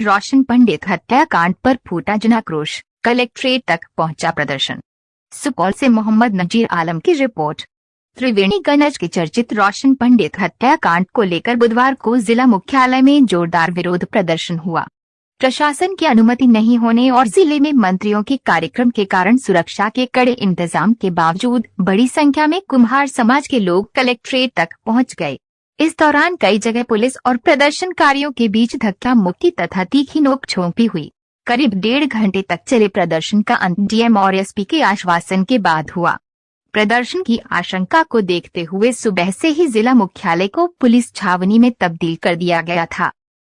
रोशन पंडित हत्याकांड पर फूटा जनाक्रोश, कलेक्ट्रेट तक पहुंचा प्रदर्शन। सुपौल से मोहम्मद नजीर आलम की रिपोर्ट। त्रिवेणीगंज के चर्चित रोशन पंडित हत्याकांड को लेकर बुधवार को जिला मुख्यालय में जोरदार विरोध प्रदर्शन हुआ। प्रशासन की अनुमति नहीं होने और जिले में मंत्रियों के कार्यक्रम के कारण सुरक्षा के कड़े इंतजाम के बावजूद बड़ी संख्या में कुम्हार समाज के लोग कलेक्ट्रेट तक पहुंच गए। इस दौरान कई जगह पुलिस और प्रदर्शनकारियों के बीच धक्का मुक्की तथा तीखी नोकझोंक भी हुई। करीब 1.5 घंटे तक चले प्रदर्शन का अंत डीएम और एसपी के आश्वासन के बाद हुआ। प्रदर्शन की आशंका को देखते हुए सुबह से ही जिला मुख्यालय को पुलिस छावनी में तब्दील कर दिया गया था।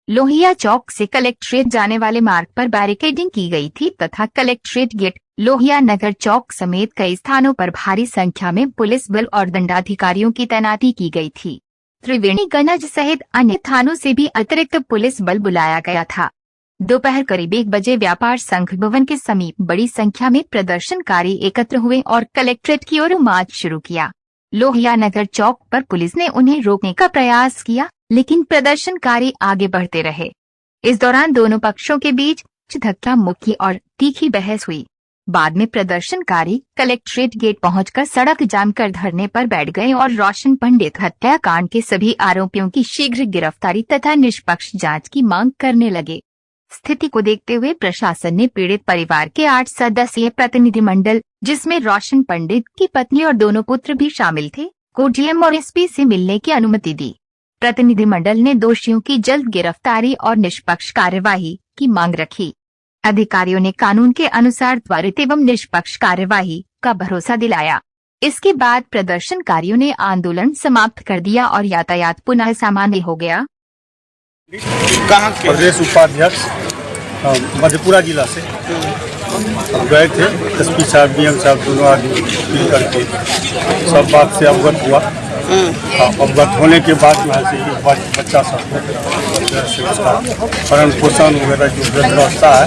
लोहिया चौक से कलेक्ट्रेट जाने वाले मार्ग पर बैरिकेडिंग की गई थी तथा कलेक्ट्रेट गेट, लोहिया नगर चौक समेत कई स्थानों पर भारी संख्या में पुलिस बल और दंडाधिकारियों की तैनाती की गई थी। त्रिवेणीगंज सहित अन्य थानों से भी अतिरिक्त पुलिस बल बुलाया गया था। दोपहर करीब 1 बजे व्यापार संघ भवन के समीप बड़ी संख्या में प्रदर्शनकारी एकत्र हुए और कलेक्ट्रेट की ओर मार्च शुरू किया। लोहिया नगर चौक पर पुलिस ने उन्हें रोकने का प्रयास किया, लेकिन प्रदर्शनकारी आगे बढ़ते रहे। इस दौरान दोनों पक्षों के बीच धक्का मुक्की और तीखी बहस हुई। बाद में प्रदर्शनकारी कलेक्ट्रेट गेट पहुंचकर सड़क जाम कर धरने पर बैठ गए और रोशन पंडित हत्याकांड के सभी आरोपियों की शीघ्र गिरफ्तारी तथा निष्पक्ष जांच की मांग करने लगे। स्थिति को देखते हुए प्रशासन ने पीड़ित परिवार के 8 सदस्यीय प्रतिनिधिमंडल, जिसमें रोशन पंडित की पत्नी और दोनों पुत्र भी शामिल थे, को डीएम और एसपी से मिलने की अनुमति दी। प्रतिनिधिमंडल ने दोषियों की जल्द गिरफ्तारी और निष्पक्ष कार्यवाही की मांग रखी। अधिकारियों ने कानून के अनुसार त्वरित एवं निष्पक्ष कार्यवाही का भरोसा दिलाया। इसके बाद प्रदर्शनकारियों ने आंदोलन समाप्त कर दिया और यातायात पुनः सामान्य हो गया। प्रदेश उपाध्यक्ष मधेपुरा जिला से गए थे। एसपी साहब, डीएम साहब दोनों आदमी मिल करके सब बात से अवगत हुआ। अवगत होने के बाद जो है से बच्चा सब भरण पोषण वगैरह जो व्यवस्था है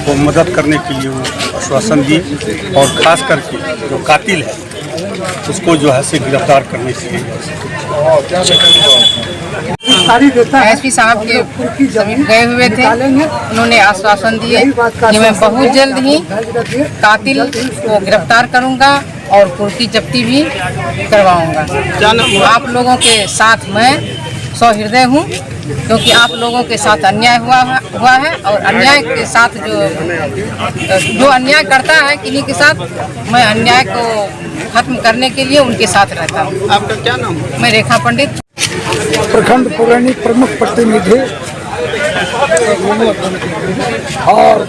वो मदद करने के लिए वो आश्वासन दिए और ख़ास करके जो कातिल है उसको जो है से गिरफ्तार करने के लिए एसपी साहब के समीप गए हुए थे। उन्होंने आश्वासन दिए कि मैं बहुत जल्द ही कातिल को गिरफ्तार करूंगा और कुर्की जब्ती भी करवाऊंगा। आप लोगों के साथ मैं सहृदय हूँ, क्योंकि आप लोगों के साथ अन्याय हुआ है और अन्याय के साथ जो अन्याय करता है किन्हीं के साथ, मैं अन्याय को खत्म करने के लिए उनके साथ रहता हूँ। आपका क्या नाम है? मैं रेखा पंडित, प्रखंड पुरानी प्रमुख प्रतिनिधि। और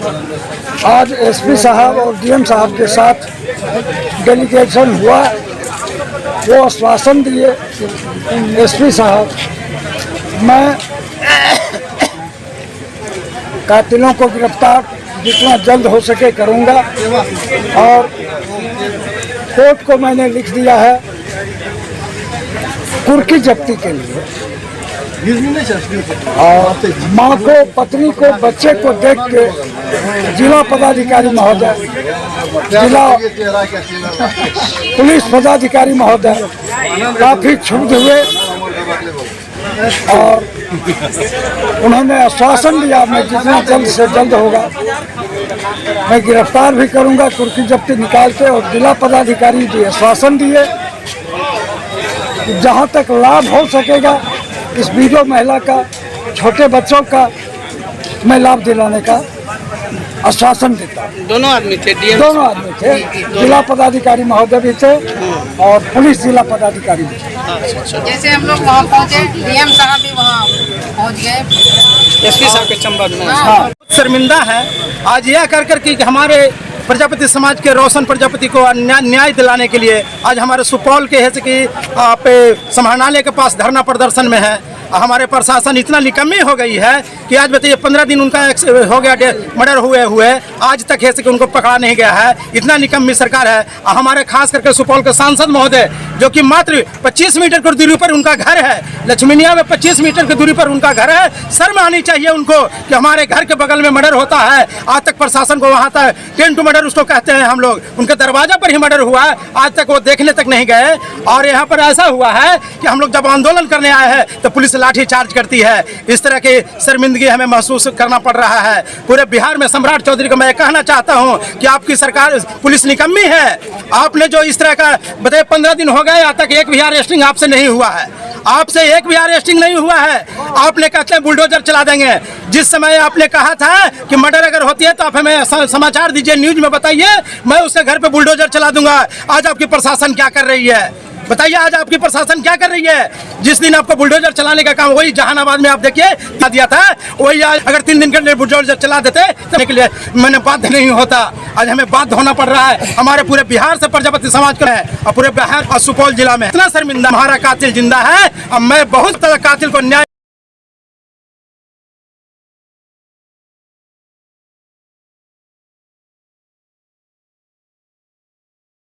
आज एसपी साहब और डीएम साहब के साथ डेलीगेशन हुआ। वो आश्वासन दिए एसपी साहब, मैं कातिलों को गिरफ्तार जितना जल्द हो सके करूंगा और कोर्ट को मैंने लिख दिया है कुर्की जब्ती के लिए। और माँ को, पत्नी को, बच्चे को देख के जिला पदाधिकारी महोदय, जिला पुलिस पदाधिकारी महोदय काफी क्षुब्ध हुए और उन्होंने आश्वासन दिया मैं जितना जल्द से जल्द होगा मैं गिरफ्तार भी करूंगा, कुर्की जब्ती निकाल के। और जिला पदाधिकारी जी आश्वासन दिए जहाँ तक लाभ हो सकेगा इस विधवा महिला का, छोटे बच्चों का मैं लाभ दिलाने का आश्वासन देता। दोनों आदमी थे? दोनों आदमी थे, जिला पदाधिकारी महोदय भी थे और पुलिस जिला पदाधिकारी भी थे। जैसे हम लोग वहाँ पहुँचे, डीएम साहब भी वहाँ पहुँच गए। एसपी साहब के चंबर में। हाँ। शर्मिंदा है आज यह कर कर कि हमारे प्रजापति समाज के रोशन प्रजापति को न्याय दिलाने के लिए आज हमारे सुपौल के है कि पे समाहरणालय के पास धरना प्रदर्शन में है। हमारे प्रशासन इतना निकम्मी हो गई है कि आज बताइए 15 दिन उनका हो गया मर्डर हुए आज तक है कि उनको पकड़ा नहीं गया है। इतना निकम्मी सरकार है। हमारे खास करके सुपौल के सांसद महोदय जो कि मात्र 25 मीटर की दूरी पर उनका घर है। लक्ष्मीनिया में 25 मीटर की दूरी पर उनका घर है। शर्म आनी चाहिए उनको कि हमारे घर के बगल में मर्डर होता है। आज तक प्रशासन को वहाँ तक 10 टू मर्डर उसको कहते हैं हम लोग, उनके दरवाजा पर ही मर्डर हुआ है, आज तक वो देखने तक नहीं गए। और यहाँ पर ऐसा हुआ है कि हम लोग जब आंदोलन करने आए हैं तो पुलिस लाठी चार्ज करती है। इस तरह की शर्मिंदगी हमें महसूस करना पड़ रहा है। पूरे बिहार में सम्राट चौधरी को मैं कहना चाहता हूँ कि आपकी सरकार पुलिस निकम्मी है। आपने जो इस तरह का बताइए 15 दिन हो गए, आज तक एक भी अरेस्टिंग आपसे नहीं हुआ है, आपसे एक भी अरेस्टिंग नहीं हुआ है। आपने कहते हैं बुलडोजर चला देंगे। जिस समय आपने कहा था कि मर्डर अगर होती है तो आप हमें समाचार दीजिए, न्यूज में बताइए, मैं उसके घर पे बुलडोजर चला दूंगा। आज आपकी प्रशासन क्या कर रही है बताइए, आज आपकी प्रशासन क्या कर रही है? जिस दिन आपको बुलडोजर चलाने का काम वही जहानाबाद में आप देखिए दिया था, वही आज अगर 3 दिन के अंदर बुलडोजर चला देते तो के लिए मैंने बाध्य नहीं होता। आज हमें बाध्य होना पड़ रहा है। हमारे पूरे बिहार से प्रजापति समाज का है और पूरे बिहार और सुपौल जिला में इतना शर्मिंदा, हमारा कातिल जिंदा है। अब मैं बहुत कातिल को न्याय